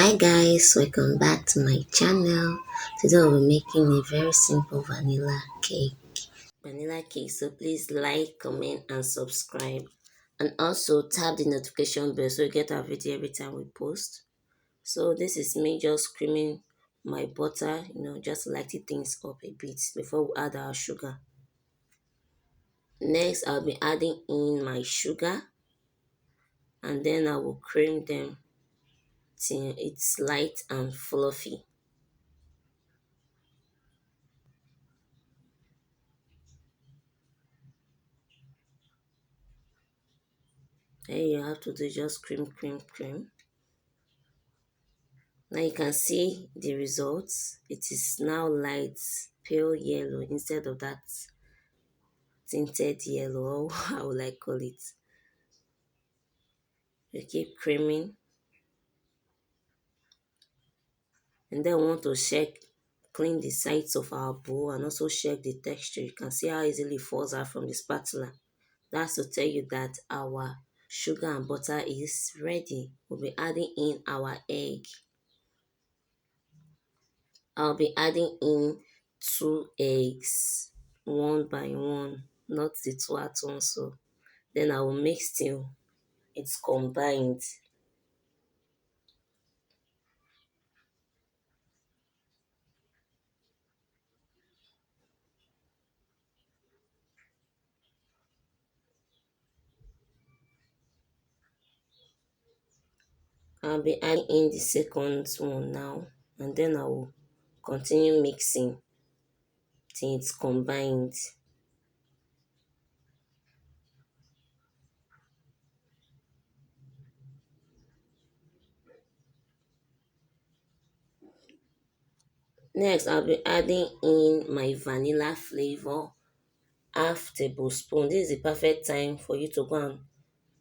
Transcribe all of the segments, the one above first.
Hi guys, welcome back to my channel. Today we'll be making a very simple vanilla cake. So please like, comment and subscribe. And also tap the notification bell so you get our video every time we post. So this is me just creaming my butter, just lighting things up a bit before we add our sugar. Next, I'll be adding in my sugar and then I will cream them till it's light and fluffy. Then you have to do just cream, cream, cream. Now you can see the results. It is now light pale yellow instead of that tinted yellow, or how would I call it. You keep creaming and then we want to clean the sides of our bowl and also check the texture. You can see how easily it falls out from the spatula. That's to tell you that our sugar and butter is ready. We'll be adding in our egg. I'll be adding in 2 eggs, one by one, not the two at once. So then I will mix till it's combined. I'll be adding in the second one now, and then I will continue mixing till it's combined. Next, I'll be adding in my vanilla flavor, half tablespoon. This is the perfect time for you to go and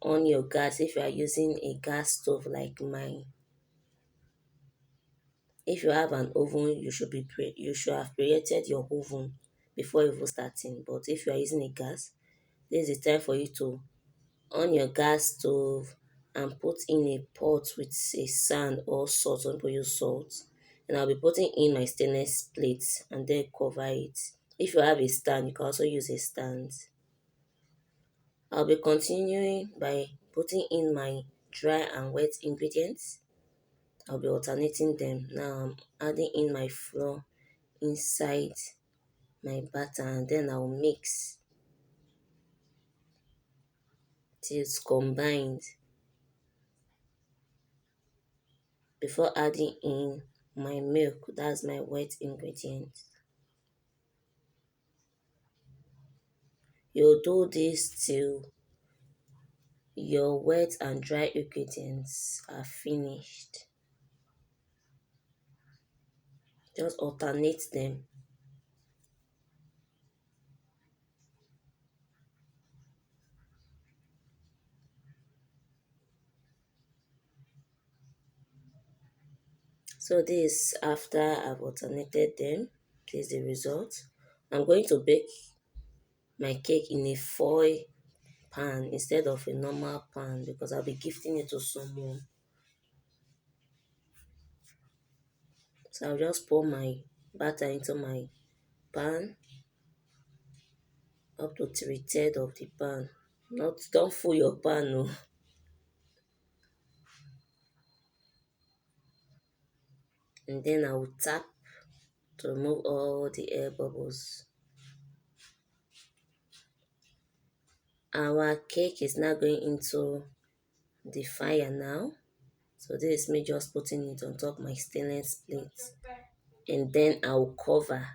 on your gas if you are using a gas stove like mine. If you have an oven, you should have preheated your oven before even starting. But if you are using a gas, this is the time for you to on your gas stove and put in a pot with a sand or salt. Some people use salt. And I'll be putting in my stainless plate and then cover it. If you have a stand, you can also use a stand. I'll be continuing by putting in my dry and wet ingredients. I'll be alternating them. Now I'm adding in my flour inside my batter and then I'll mix till it's combined before adding in my milk. That's my wet ingredient. You'll do this till your wet and dry ingredients are finished. Just alternate them. So this after I've alternated them. This is the result. I'm going to bake my cake in a foil pan instead of a normal pan because I'll be gifting it to someone. So I'll just pour my batter into my pan up to 3/3 of the pan. Don't fill your pan, no. And then I will tap to remove all the air bubbles. Our cake is now going into the fire now. So this is me just putting it on top my stainless plate. And then I'll cover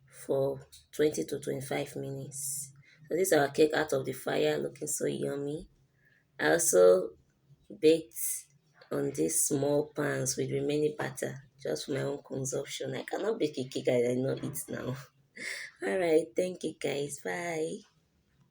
for 20 to 25 minutes. So this is our cake out of the fire, looking so yummy. I also baked on these small pans with remaining batter just for my own consumption. I cannot bake a cake I know it now. All right, thank you guys. Bye.